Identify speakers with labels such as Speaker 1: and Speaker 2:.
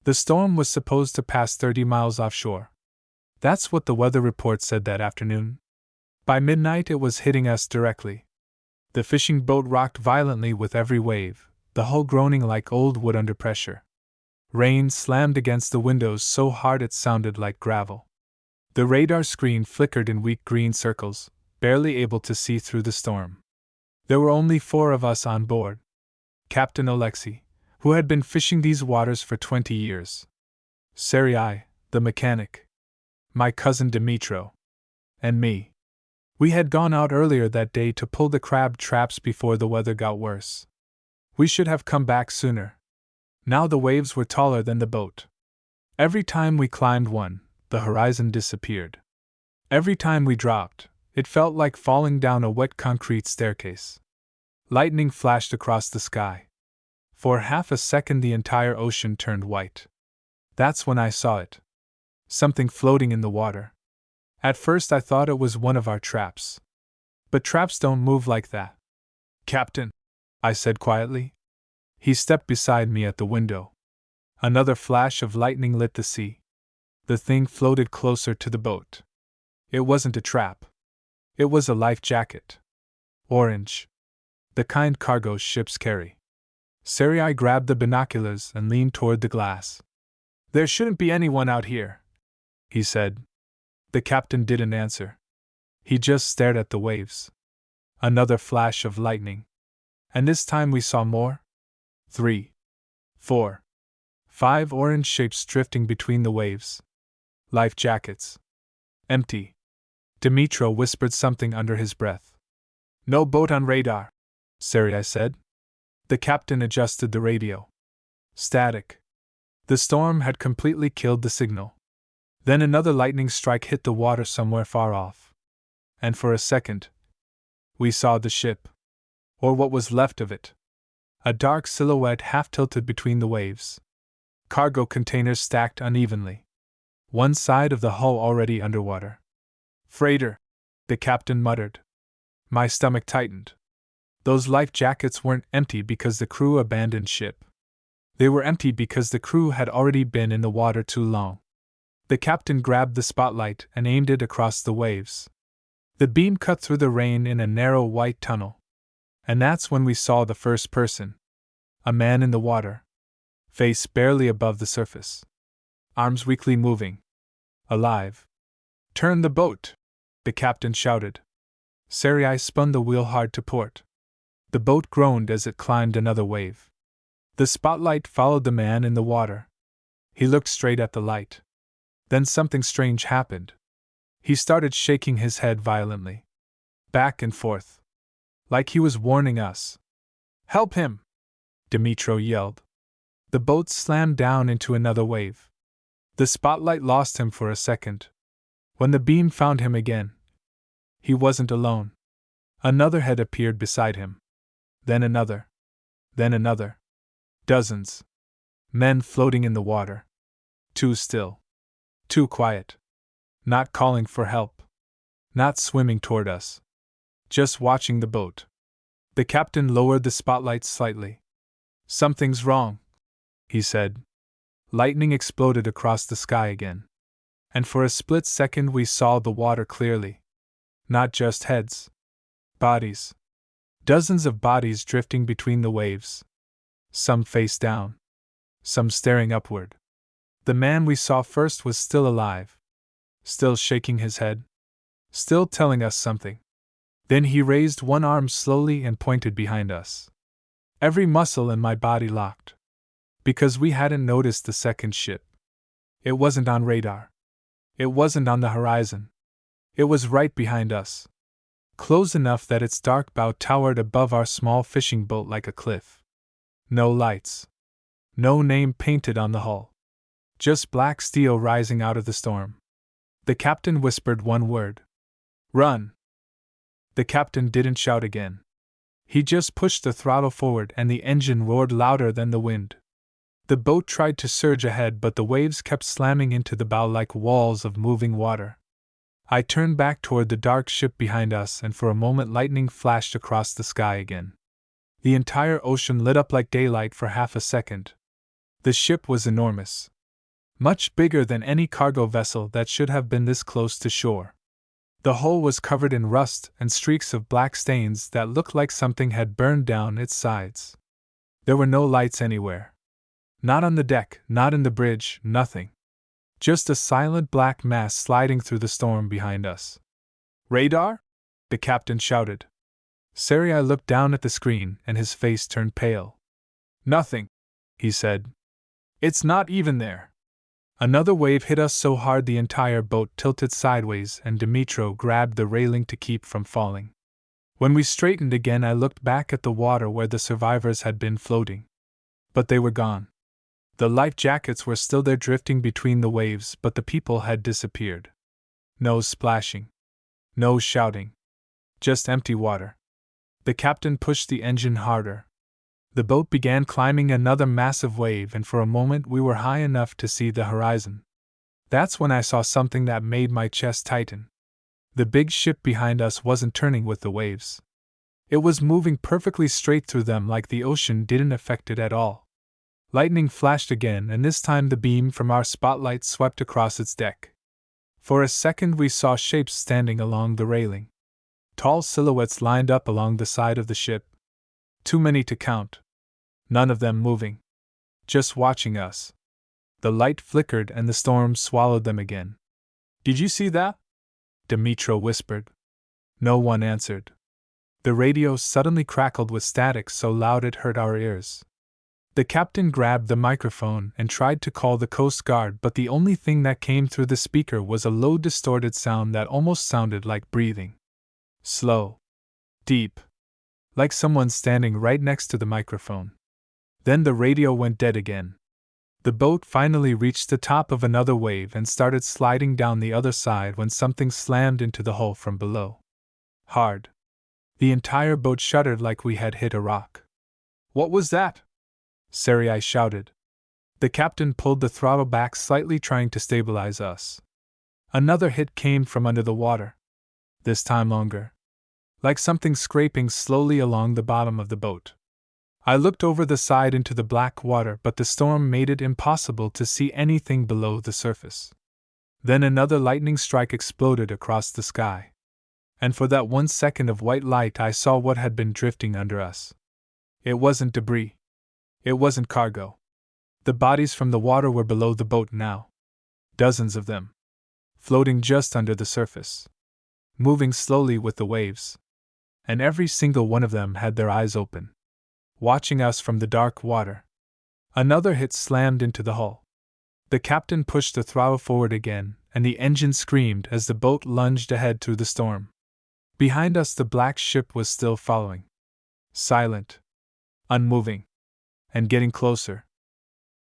Speaker 1: The storm was supposed to pass 30 miles offshore. That's what the weather report said that afternoon. By midnight it was hitting us directly. The fishing boat rocked violently with every wave, the hull groaning like old wood under pressure. Rain slammed against the windows so hard it sounded like gravel. The radar screen flickered in weak green circles, barely able to see through the storm. There were only 4 of us on board. Captain Alexei, who had been fishing these waters for 20 years. Sergei, the mechanic. My cousin Dmitro. And me. We had gone out earlier that day to pull the crab traps before the weather got worse. We should have come back sooner. Now the waves were taller than the boat. Every time we climbed one, the horizon disappeared. Every time we dropped, it felt like falling down a wet concrete staircase. Lightning flashed across the sky. For half a second the entire ocean turned white. That's when I saw it. Something floating in the water. At first I thought it was one of our traps. But traps don't move like that. Captain, I said quietly. He stepped beside me at the window. Another flash of lightning lit the sea. The thing floated closer to the boat. It wasn't a trap. It was a life jacket. Orange. The kind cargo ships carry. Sergei grabbed the binoculars and leaned toward the glass. There shouldn't be anyone out here, he said. The captain didn't answer. He just stared at the waves. Another flash of lightning. And this time we saw more. 3, 4, 5 orange shapes drifting between the waves. Life jackets. Empty. Dmitro whispered something under his breath. No boat on radar, Sergei said. The captain adjusted the radio. Static. The storm had completely killed the signal. Then another lightning strike hit the water somewhere far off. And for a second, we saw the ship. Or what was left of it. A dark silhouette half-tilted between the waves. Cargo containers stacked unevenly. One side of the hull already underwater. Freighter, the captain muttered. My stomach tightened. Those life jackets weren't empty because the crew abandoned ship. They were empty because the crew had already been in the water too long. The captain grabbed the spotlight and aimed it across the waves. The beam cut through the rain in a narrow white tunnel. And that's when we saw the first person. A man in the water. Face barely above the surface. Arms weakly moving. Alive. Turn the boat, the captain shouted. Sergei spun the wheel hard to port. The boat groaned as it climbed another wave. The spotlight followed the man in the water. He looked straight at the light. Then something strange happened. He started shaking his head violently. Back and forth. Like he was warning us. Help him! Dmitro yelled. The boat slammed down into another wave. The spotlight lost him for a second. When the beam found him again, he wasn't alone. Another head appeared beside him. Then another. Then another. Dozens. Men floating in the water. Too still. Too quiet. Not calling for help. Not swimming toward us. Just watching the boat. The captain lowered the spotlight slightly. Something's wrong, he said. Lightning exploded across the sky again. And for a split second we saw the water clearly. Not just heads. Bodies. Dozens of bodies drifting between the waves. Some face down. Some staring upward. The man we saw first was still alive. Still shaking his head. Still telling us something. Then he raised one arm slowly and pointed behind us. Every muscle in my body locked. Because we hadn't noticed the second ship. It wasn't on radar. It wasn't on the horizon. It was right behind us. Close enough that its dark bow towered above our small fishing boat like a cliff. No lights. No name painted on the hull. Just black steel rising out of the storm. The captain whispered one word. Run! The captain didn't shout again. He just pushed the throttle forward and the engine roared louder than the wind. The boat tried to surge ahead, but the waves kept slamming into the bow like walls of moving water. I turned back toward the dark ship behind us, and for a moment lightning flashed across the sky again. The entire ocean lit up like daylight for half a second. The ship was enormous. Much bigger than any cargo vessel that should have been this close to shore. The hull was covered in rust and streaks of black stains that looked like something had burned down its sides. There were no lights anywhere. Not on the deck, not in the bridge, nothing. Just a silent black mass sliding through the storm behind us. "Radar?" the captain shouted. Sarai looked down at the screen and his face turned pale. "Nothing," he said. "It's not even there." Another wave hit us so hard the entire boat tilted sideways and Dimitro grabbed the railing to keep from falling. When we straightened again, I looked back at the water where the survivors had been floating. But they were gone. The life jackets were still there drifting between the waves, but the people had disappeared. No splashing. No shouting. Just empty water. The captain pushed the engine harder. The boat began climbing another massive wave, and for a moment we were high enough to see the horizon. That's when I saw something that made my chest tighten. The big ship behind us wasn't turning with the waves. It was moving perfectly straight through them, like the ocean didn't affect it at all. Lightning flashed again, and this time the beam from our spotlight swept across its deck. For a second we saw shapes standing along the railing. Tall silhouettes lined up along the side of the ship. Too many to count. None of them moving. Just watching us. The light flickered and the storm swallowed them again. "Did you see that?" Dimitro whispered. No one answered. The radio suddenly crackled with static so loud it hurt our ears. The captain grabbed the microphone and tried to call the Coast Guard, but the only thing that came through the speaker was a low, distorted sound that almost sounded like breathing. Slow. Deep. Like someone standing right next to the microphone. Then the radio went dead again. The boat finally reached the top of another wave and started sliding down the other side when something slammed into the hull from below. Hard. The entire boat shuddered like we had hit a rock. "What was that?" Sarai shouted. The captain pulled the throttle back slightly, trying to stabilize us. Another hit came from under the water. This time longer. Like something scraping slowly along the bottom of the boat. I looked over the side into the black water, but the storm made it impossible to see anything below the surface. Then another lightning strike exploded across the sky. And for that 1 second of white light I saw what had been drifting under us. It wasn't debris. It wasn't cargo. The bodies from the water were below the boat now. Dozens of them. Floating just under the surface. Moving slowly with the waves. And every single one of them had their eyes open. Watching us from the dark water. Another hit slammed into the hull. The captain pushed the throttle forward again, and the engine screamed as the boat lunged ahead through the storm. Behind us the black ship was still following. Silent. Unmoving. And getting closer.